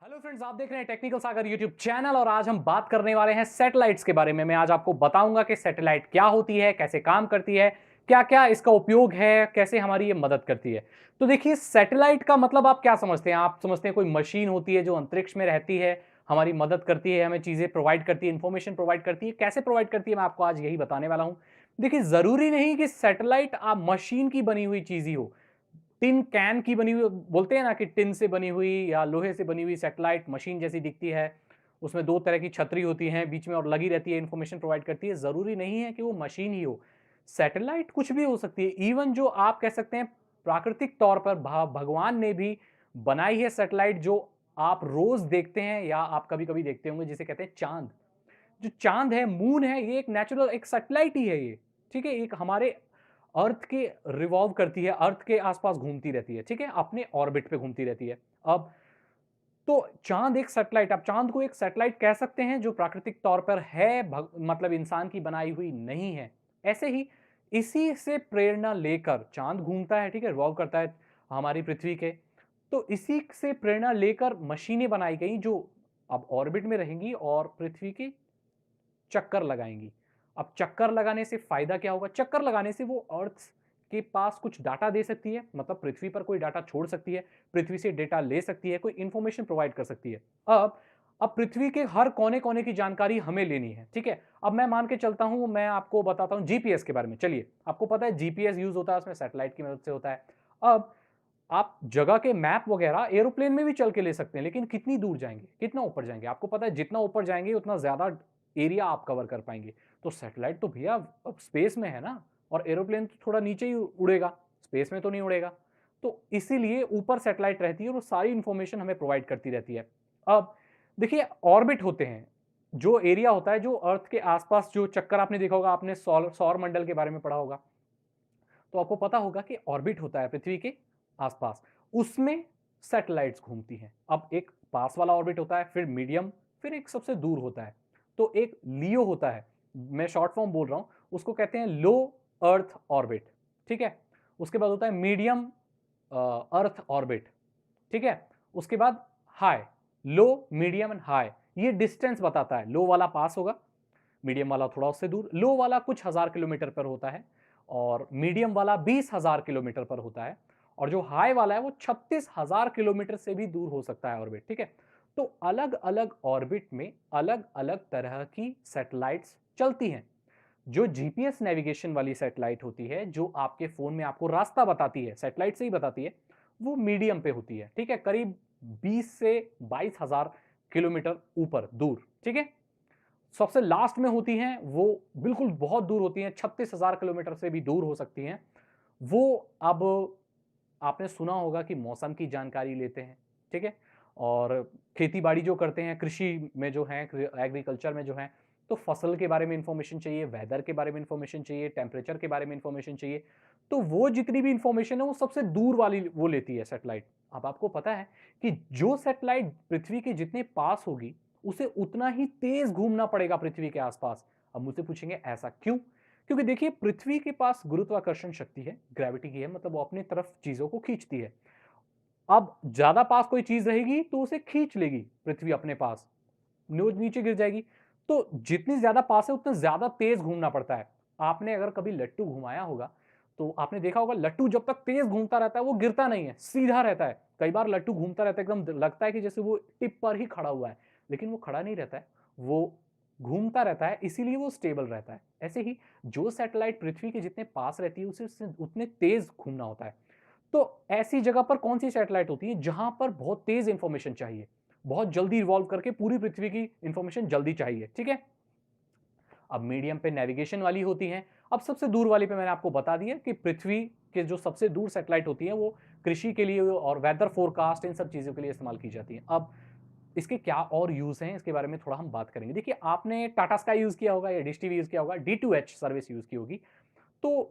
Hello friends, आप देख रहे हैं टेक्निकल सागर यूट्यूब चैनल और आज हम बात करने वाले हैं सैटेलाइट्स के बारे में। मैं आज आपको बताऊंगा कि सैटेलाइट क्या होती है, कैसे काम करती है, क्या क्या इसका उपयोग है, कैसे हमारी ये मदद करती है। तो देखिए, सैटेलाइट का मतलब आप क्या समझते हैं? आप समझते हैं कोई मशीन होती है जो अंतरिक्ष में रहती है, हमारी मदद करती है, हमें चीजें प्रोवाइड करती है, इंफॉर्मेशन प्रोवाइड करती है। कैसे प्रोवाइड करती है, मैं आपको आज यही बताने वाला हूं। देखिए, जरूरी नहीं कि सैटेलाइट आप मशीन की बनी हुई चीज ही हो। टिन कैन की बनी हुई, बोलते हैं ना कि टिन से बनी हुई या लोहे से बनी हुई सैटेलाइट मशीन जैसी दिखती है। उसमें दो तरह की छतरी होती हैं बीच में और लगी रहती है, इंफॉर्मेशन प्रोवाइड करती है। जरूरी नहीं है कि वो मशीन ही हो। सैटेलाइट कुछ भी हो सकती है। इवन जो आप कह सकते हैं प्राकृतिक तौर पर भगवान ने भी बनाई है सैटेलाइट, जो आप रोज देखते हैं या आप कभी कभी देखते होंगे, जिसे कहते हैं चांद। जो चांद है, मून है, ये एक नेचुरल एक सैटेलाइट ही है ये। ठीक है, एक हमारे अर्थ के रिवॉल्व करती है, अर्थ के आसपास घूमती रहती है। ठीक है, अपने ऑर्बिट पे घूमती रहती है। अब तो चांद एक सैटेलाइट, आप चांद को एक सैटेलाइट कह सकते हैं जो प्राकृतिक तौर पर है, मतलब इंसान की बनाई हुई नहीं है। ऐसे ही इसी से प्रेरणा लेकर चांद घूमता है, ठीक है, रिवॉल्व करता है हमारी पृथ्वी के। तो इसी से प्रेरणा लेकर मशीनें बनाई गई जो अब ऑर्बिट में रहेंगी और पृथ्वी के चक्कर लगाएंगी। अब चक्कर लगाने से फायदा क्या होगा? चक्कर लगाने से वो अर्थ के पास कुछ डाटा दे सकती है, मतलब पृथ्वी पर कोई डाटा छोड़ सकती है, पृथ्वी से डेटा ले सकती है, कोई इंफॉर्मेशन प्रोवाइड कर सकती है। अब पृथ्वी के हर कोने कोने की जानकारी हमें लेनी है। ठीक है, अब मैं मान के चलता हूं, मैं आपको बताता हूं जीपीएस के बारे में। चलिए, आपको पता है जीपीएस यूज होता है, उसमें सैटेलाइट की मदद से होता है। अब आप जगह के मैप वगैरह एरोप्लेन में भी चल के ले सकते हैं, लेकिन कितनी दूर जाएंगे, कितना ऊपर जाएंगे? आपको पता है जितना ऊपर जाएंगे उतना ज्यादा एरिया आप कवर कर पाएंगे। तो सैटेलाइट तो भैया अब स्पेस में है ना, और एरोप्लेन तो थोड़ा नीचे ही उड़ेगा, स्पेस में तो नहीं उड़ेगा। तो इसीलिए ऊपर सैटेलाइट रहती है और वो सारी इंफॉर्मेशन हमें प्रोवाइड करती रहती है। अब देखिए, ऑर्बिट होते हैं, जो एरिया होता है, जो अर्थ के आसपास जो चक्कर, आपने देखा होगा, आपने सौर सौर मंडल के बारे में पढ़ा होगा, तो आपको पता होगा कि ऑर्बिट होता है पृथ्वी के आसपास, उसमें सैटेलाइट्स घूमती हैं। अब एक पास वाला ऑर्बिट होता है, फिर मीडियम, फिर एक सबसे दूर होता है। तो एक लियो होता है, मैं शॉर्ट फॉर्म बोल रहा हूं, उसको कहते हैं लो अर्थ ऑर्बिट। ठीक है, उसके बाद होता है मीडियम अर्थ ऑर्बिट। ठीक है, उसके बाद high, low, medium and high. ये डिस्टेंस बताता है, लो वाला पास होगा, मीडियम वाला थोड़ा उससे दूर, लो वाला कुछ हजार किलोमीटर पर होता है, और मीडियम वाला 20,000 किलोमीटर पर होता है, और जो हाई वाला है वो 36,000 किलोमीटर से भी दूर हो सकता है ऑर्बिट। ठीक है, तो अलग अलग ऑर्बिट में अलग अलग तरह की सैटेलाइट्स चलती हैं। जो जीपीएस नेविगेशन वाली सैटेलाइट होती है, जो आपके फोन में आपको रास्ता बताती है, सैटेलाइट से ही बताती है, वो मीडियम पे होती है। ठीक है, करीब 20 से 22,000 किलोमीटर ऊपर दूर। ठीक है, सबसे लास्ट में होती हैं वो बिल्कुल बहुत दूर होती हैं, 36,000 किलोमीटर से भी दूर हो सकती हैं वो। अब आपने सुना होगा कि मौसम की जानकारी लेते हैं। ठीक है, और खेती बाड़ी जो करते हैं, कृषि में जो है, एग्रीकल्चर में जो है, तो फसल के बारे में इंफॉर्मेशन चाहिए, वेदर के बारे में इंफॉर्मेशन चाहिए, टेम्परेचर के बारे में इंफॉर्मेशन चाहिए। तो वो जितनी भी इंफॉर्मेशन है वो सबसे दूर वाली वो लेती है सैटेलाइट। अब आपको पता है कि जो सैटेलाइट पृथ्वी के जितने पास होगी, उसे उतना ही तेज घूमना पड़ेगा पृथ्वी के आसपास। अब मुझसे पूछेंगे ऐसा क्यों? क्योंकि देखिए, पृथ्वी के पास गुरुत्वाकर्षण शक्ति है, ग्रेविटी की है, मतलब वो अपनी तरफ चीजों को खींचती है। अब ज्यादा पास कोई चीज रहेगी तो उसे खींच लेगी पृथ्वी अपने पास, नीचे गिर जाएगी। तो जितनी ज्यादा पास है उतना ज्यादा तेज घूमना पड़ता है। आपने अगर कभी लट्टू घुमाया होगा तो आपने देखा होगा, लट्टू जब तक तेज घूमता रहता है वो गिरता नहीं है, सीधा रहता है। कई बार लट्टू घूमता रहता है, एकदम लगता है कि जैसे वो टिप पर ही खड़ा हुआ है, लेकिन वो खड़ा नहीं रहता है, वो घूमता रहता है, इसीलिए वो स्टेबल रहता है। ऐसे ही जो सैटेलाइट पृथ्वी के जितने पास रहती है उसे उससे उतने तेज घूमना होता है। तो ऐसी जगह पर कौन सी सैटेलाइट होती है जहां पर बहुत तेज इंफॉर्मेशन चाहिए, बहुत जल्दी इवॉल्व करके पूरी पृथ्वी की इंफॉर्मेशन जल्दी चाहिए। ठीक है, अब मीडियम पे नेविगेशन वाली होती हैं। अब सबसे दूर वाली पे मैंने आपको बता दिया कि पृथ्वी के जो सबसे दूर सैटेलाइट होती है वो कृषि के लिए और वेदर फोरकास्ट, इन सब चीजों के लिए इस्तेमाल की जाती है। अब इसके क्या और यूज हैं, इसके बारे में थोड़ा हम बात करेंगे। देखिए, आपने टाटा स्काई यूज किया होगा या डिश टीवी यूज किया होगा, D2H सर्विस यूज की होगी। तो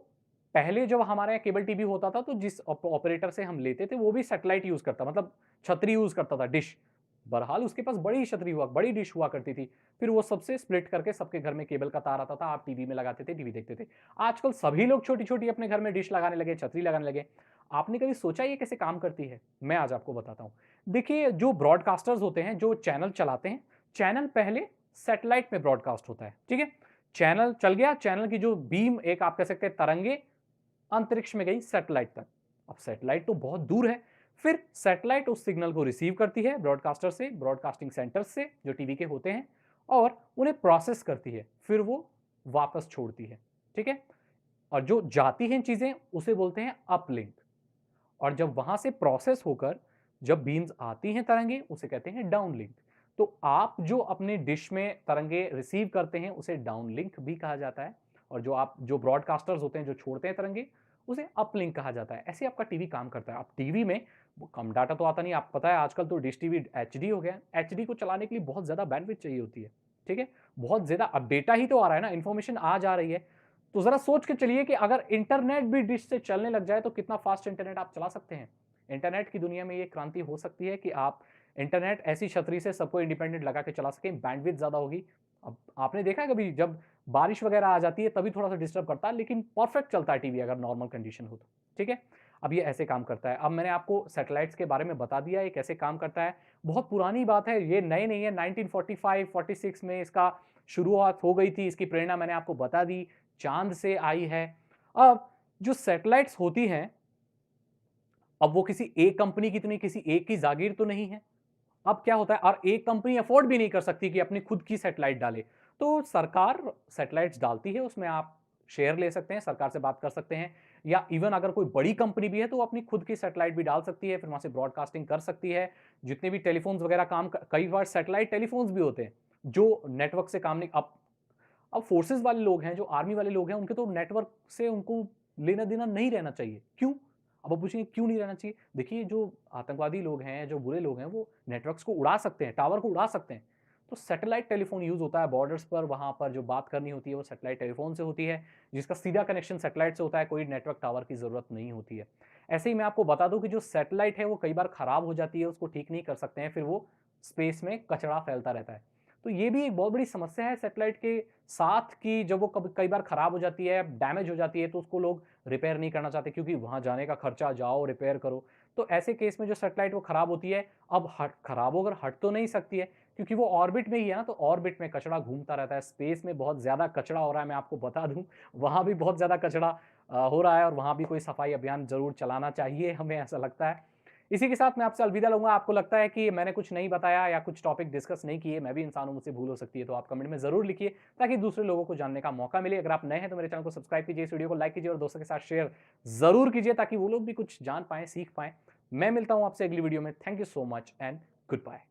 पहले जब हमारे यहाँ केबल टीवी होता था तो जिस ऑपरेटर से हम लेते थे वो भी सैटेलाइट यूज करता, मतलब छतरी यूज करता था, डिश। बहरहाल उसके पास बड़ी छतरी हुआ, बड़ी डिश हुआ करती थी। फिर वो सबसे स्प्लिट करके सबके घर में केबल का तार आता था, आप टीवी में लगाते थे, टीवी देखते थे। आजकल सभी लोग छोटी छोटी अपने घर में डिश लगाने लगे, छतरी लगाने लगे। आपने कभी सोचा ये कैसे काम करती है? मैं आज आपको बताता हूँ। देखिए, जो ब्रॉडकास्टर्स होते हैं, जो चैनल चलाते हैं, चैनल पहले सैटेलाइट में ब्रॉडकास्ट होता है, ठीक है? चैनल चल गया, चैनल की जो बीम एक आप कह सकते हैं तरंगे अंतरिक्ष में गई सैटेलाइट तक। अब सैटेलाइट तो बहुत दूर है, फिर सैटेलाइट उस सिग्नल को रिसीव करती है ब्रॉडकास्टर से, ब्रॉडकास्टिंग सेंटर्स से, जो टीवी के होते हैं, और उन्हें प्रोसेस करती है, फिर वो वापस छोड़ती है, ठीक है? और जो जाती हैं चीज़ें, उसे बोलते हैं अपलिंक। और जब वहां से प्रोसेस होकर जब बीम्स आती हैं तरंगे, उसे कहते हैं डाउनलिंक। तो आप जो अपने डिश में तरंगे रिसीव करते हैं, उसे डाउनलिंक भी कहा जाता है। और जो ब्रॉडकास्टर्स होते हैं, जो छोड़ते हैं तरंगे, उसे अपलिंक कहा जाता है। ऐसे आपका टीवी काम करता है। आप टीवी में वो कम डाटा तो आता नहीं, आपको पता है आजकल तो डिश टीवी एचडी हो गया। एचडी को चलाने के लिए बहुत ज्यादा बैंडविड्थ चाहिए होती है, ठीक है? बहुत ज्यादा, अब डेटा ही तो आ रहा है ना, इंफॉर्मेशन आ जा रही है। तो जरा सोच के चलिए कि अगर इंटरनेट भी डिश से चलने लग जाए तो कितना फास्ट इंटरनेट आप चला सकते हैं। इंटरनेट की दुनिया में ये क्रांति हो सकती है कि आप इंटरनेट ऐसी छतरी से सबको इंडिपेंडेंट लगा के चला सकें, बैंडविड्थ ज्यादा होगी। अब आपने देखा है कभी जब बारिश वगैरह आ जाती है तभी थोड़ा सा डिस्टर्ब करता है, लेकिन परफेक्ट चलता है टीवी अगर नॉर्मल कंडीशन हो तो, ठीक है? अब ये ऐसे काम करता है। अब मैंने आपको सैटेलाइट्स के बारे में बता दिया ये कैसे काम करता है। बहुत पुरानी बात है, ये नए नहीं है। 1945-46 में इसका शुरुआत हो गई थी। इसकी प्रेरणा मैंने आपको बता दी, चांद से आई है। अब जो सैटेलाइट्स होती हैं, अब वो किसी एक कंपनी की तो नहीं, किसी एक की जागीर तो नहीं है। अब क्या होता है, और एक कंपनी अफोर्ड भी नहीं कर सकती कि अपनी खुद की सैटेलाइट डाले। तो सरकार सैटेलाइट्स डालती है, उसमें आप शेयर ले सकते हैं, सरकार से बात कर सकते हैं, या इवन अगर कोई बड़ी कंपनी भी है तो वो अपनी खुद की सैटेलाइट भी डाल सकती है, फिर वहां से ब्रॉडकास्टिंग कर सकती है। जितने भी टेलीफोन्स वगैरह कई बार सैटेलाइट टेलीफोन्स भी होते हैं जो नेटवर्क से काम नहीं। अब फोर्सेस वाले लोग हैं, जो आर्मी वाले लोग हैं, उनके तो नेटवर्क से उनको लेना देना नहीं रहना चाहिए। क्यों? अब आप पूछेंगे क्यों नहीं रहना चाहिए? देखिए, जो आतंकवादी लोग हैं, जो बुरे लोग हैं, वो नेटवर्क्स को उड़ा सकते हैं, टावर को उड़ा सकते हैं। तो सैटेलाइट टेलीफोन यूज होता है बॉर्डर्स पर, वहां पर जो बात करनी होती है वो सैटेलाइट टेलीफोन से होती है, जिसका सीधा कनेक्शन सैटेलाइट से होता है, कोई नेटवर्क टावर की जरूरत नहीं होती है। ऐसे ही मैं आपको बता दूं कि जो सैटेलाइट है वो कई बार खराब हो जाती है, उसको ठीक नहीं कर सकते हैं, फिर वो स्पेस में कचरा फैलता रहता है। तो ये भी एक बहुत बड़ी समस्या है सैटेलाइट के साथ, कि जब वो कई बार खराब हो जाती है, डैमेज हो जाती है, तो उसको लोग रिपेयर नहीं करना चाहते, क्योंकि वहां जाने का खर्चा, जाओ रिपेयर करो। तो ऐसे केस में जो सैटेलाइट वो खराब होती है, अब हट खराब होकर हट तो नहीं सकती है, क्योंकि वो ऑर्बिट में ही है ना, तो ऑर्बिट में कचरा घूमता रहता है। स्पेस में बहुत ज्यादा कचरा हो रहा है, मैं आपको बता दूं। वहां भी बहुत ज्यादा कचरा हो रहा है, और वहां भी कोई सफाई अभियान जरूर चलाना चाहिए, हमें ऐसा लगता है। इसी के साथ मैं आपसे अलविदा लूंगा। आपको लगता है कि मैंने कुछ नहीं बताया या कुछ टॉपिक डिस्कस नहीं किए, मैं भी इंसान हूं, मुझसे भूल हो सकती है, तो आप कमेंट में जरूर लिखिए, ताकि दूसरे लोगों को जानने का मौका मिले। अगर आप नए हैं तो मेरे चैनल को सब्सक्राइब कीजिए, इस वीडियो को लाइक कीजिए और दोस्तों के साथ शेयर जरूर कीजिए, ताकि वो लोग भी कुछ जान पाए, सीख पाए। मैं मिलता हूं आपसे अगली वीडियो में। Thank you so much and good bye.